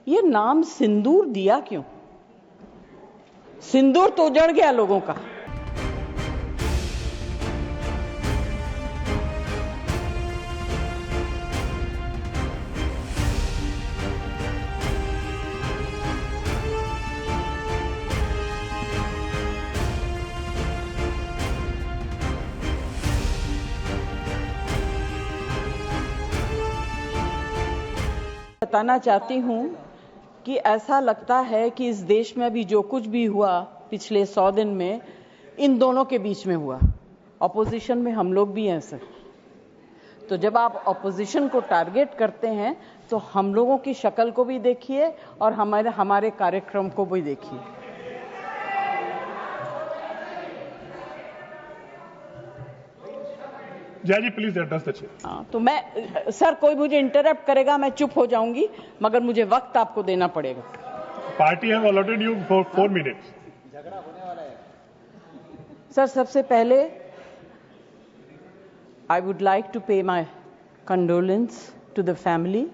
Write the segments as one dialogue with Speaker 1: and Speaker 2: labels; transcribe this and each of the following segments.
Speaker 1: ये नाम सिंदूर दिया क्यों? सिंदूर तो उजड़ गया लोगों का। बताना चाहती हूं कि ऐसा लगता है कि इस देश में अभी जो कुछ भी हुआ पिछले 100 दिन में इन दोनों के बीच में हुआ। ऑपोजिशन में हम लोग भी हैं सर, तो जब आप ऑपोजिशन को टारगेट करते हैं तो हम लोगों की शक्ल को भी देखिए और हमारे कार्यक्रम को भी देखिए।
Speaker 2: जय जी प्लीज एड्रेस द चेयर।
Speaker 1: हाँ, तो मैं सर, कोई मुझे इंटरप्ट करेगा मैं चुप हो जाऊंगी, मगर मुझे वक्त आपको देना पड़ेगा।
Speaker 2: Party have allotted you for 4 minutes.
Speaker 3: झगड़ा होने वाला है
Speaker 1: सर, सबसे पहले I would like to pay my condolence to the family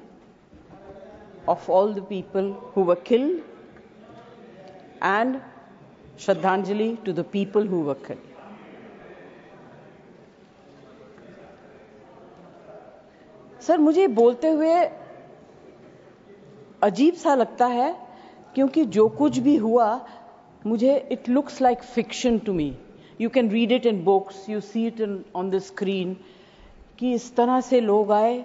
Speaker 1: of all the people who were killed and Shraddhanjali to the people who were killed. Sir, मुझे बोलते हुए अजीब सा लगता है क्योंकि जो कुछ भी हुआ मुझे it looks like fiction to me. You can read it in books, you see it on the screen कि इस तरह से लोग आए,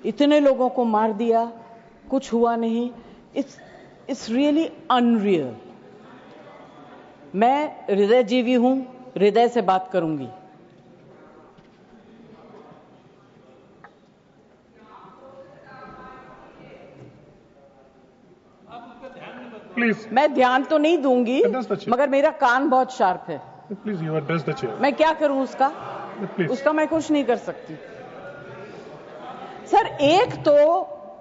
Speaker 1: इतने लोगों को मार दिया, कुछ हुआ नहीं। It's really unreal. मैं हृदयजीवी हूं, हृदय से बात करूंगी।
Speaker 2: प्लीज
Speaker 1: मैं ध्यान तो नहीं दूंगी, मगर मेरा कान बहुत शार्प है।
Speaker 2: Please you address the chair.
Speaker 1: मैं क्या करूं उसका? उसका मैं कुछ नहीं कर सकती। सर, एक तो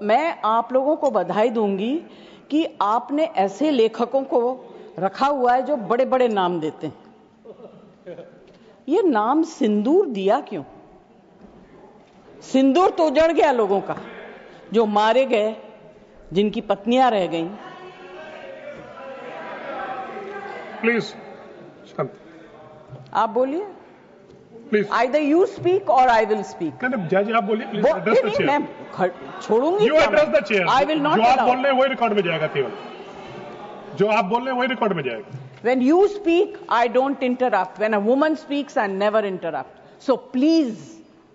Speaker 1: मैं आप लोगों को बधाई दूंगी कि आपने ऐसे लेखकों को रखा हुआ है जो बड़े बड़े नाम देते हैं। ये नाम सिंदूर दिया क्यों? सिंदूर तो उजड़ गया लोगों का, जो मारे गए, जिनकी पत्नियां रह गईं।
Speaker 2: प्लीज शांत।
Speaker 1: आप बोलिए।
Speaker 2: Please
Speaker 1: Either you speak or I will speak.
Speaker 2: नहीं जय जी आप बोलिए। Please address the chair.
Speaker 1: मैं छोड़ूंगी।
Speaker 2: You address the chair.
Speaker 1: I will not
Speaker 2: जो आप
Speaker 1: allow.
Speaker 2: बोल रहे हैं वही रिकॉर्ड में जाएगा। केवल जो आप बोल रहे हैं वही रिकॉर्ड में जाएगा।
Speaker 1: When you speak, I don't interrupt. When a woman speaks, I never interrupt. So please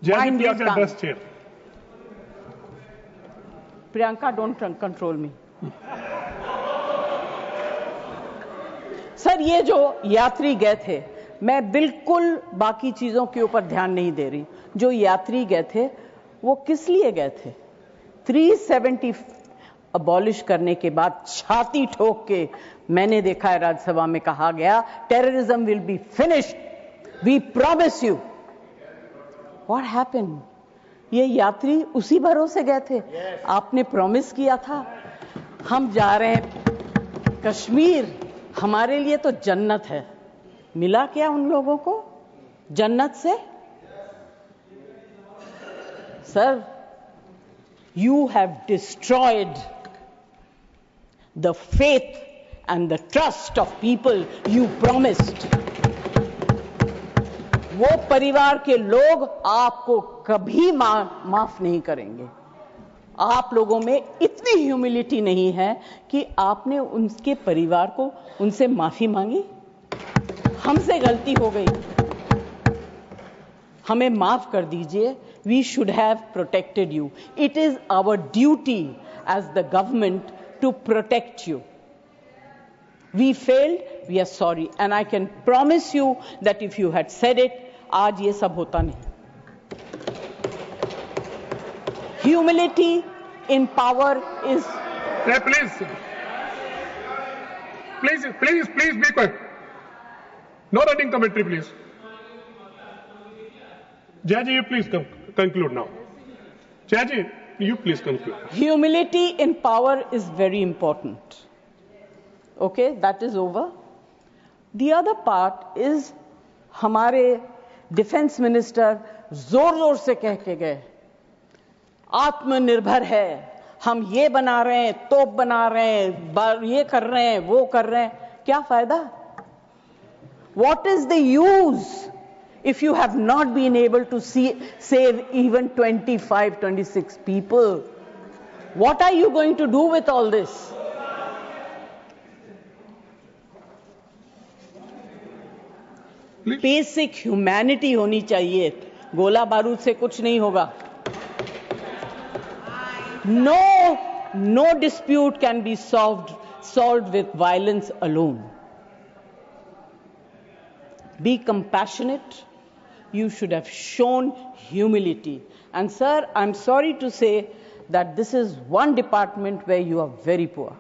Speaker 1: mind your tongue.
Speaker 2: Address chair.
Speaker 1: Priyanka, don't control me. Sir, ये जो यात्री गए थे, मैं बिल्कुल बाकी चीजों के ऊपर ध्यान नहीं दे रही। जो यात्री गए थे वो किस लिए गए थे? 370 अबॉलिश करने के बाद छाती ठोक के मैंने देखा है राज्यसभा में कहा गया, terrorism will be finished, we promise you. What happened? ये यात्री उसी भरोसे गए थे। आपने प्रॉमिस किया था हम जा रहे हैं कश्मीर, हमारे लिए तो जन्नत है। मिला क्या उन लोगों को जन्नत से? Sir, you have destroyed the faith and the trust of people you promised. वो परिवार के लोग आपको कभी माफ नहीं करेंगे। आप लोगों में इतनी ह्यूमिलिटी नहीं है कि आपने उनके परिवार को उनसे माफी मांगी। हमसे गलती हो गई, हमें माफ कर दीजिए। We should have protected you. It is our duty as the government to protect you. We failed, we are sorry, and I can promise you that if you had said it, आज ये सब होता नहीं। Humility in power is.
Speaker 2: Yeah, please be quick. No running commentary, please. Jai ji, you please conclude now. Jai ji, you please conclude.
Speaker 1: Humility in power is very important. Okay, that is over. The other part is हमारे defence minister जोर जोर से कह के गए आत्मनिर्भर है, हम ये बना रहे हैं, तोप बना रहे हैं, ये कर रहे हैं, वो कर रहे हैं, क्या फायदा? What is the use if you have not been able to save even 25, 26 people? What are you going to do with all this? Basic humanity होनी चाहिए. गोला बारूद से कुछ नहीं होगा. No dispute can be solved with violence alone. Be compassionate. You should have shown humility. And sir, I'm sorry to say that this is one department where you are very poor.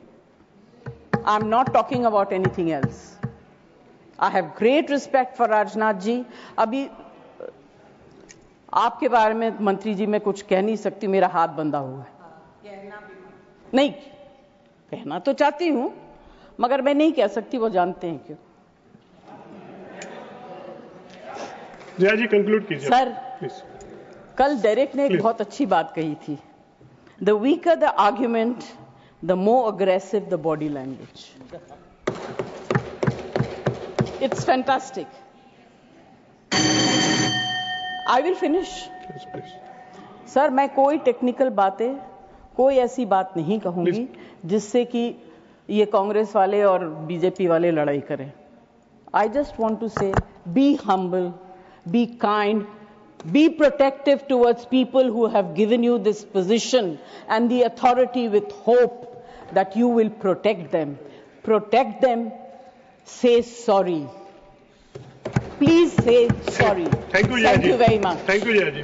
Speaker 1: I'm not talking about anything else. I have great respect for Rajnath ji. अभी आपके बारे में मंत्री जी मैं कुछ कह नहीं सकती, मेरा हाथ बंधा हुआ है. नहीं कहना तो चाहती हूं, मगर मैं नहीं कह सकती, वो जानते हैं क्यों.
Speaker 2: जया जी कंक्लूड कीजिए
Speaker 1: सर.
Speaker 2: प्लीज.
Speaker 1: कल डेरेक ने एक बहुत अच्छी बात कही थी. The weaker the argument, the more aggressive the body language. It's fantastic. I will finish. Sir, मैं कोई टेक्निकल बातें, कोई ऐसी बात नहीं कहूंगी जिससे कि ये कांग्रेस वाले और बीजेपी वाले लड़ाई करें. आई जस्ट वांट टू से, be humble, be kind, be protective towards people who have given you this position and the authority, with hope that you will protect them. Protect them. Say sorry. Please say sorry.
Speaker 2: Thank you, Jaya ji.
Speaker 1: Thank you very much.
Speaker 2: Thank you, Jaya ji.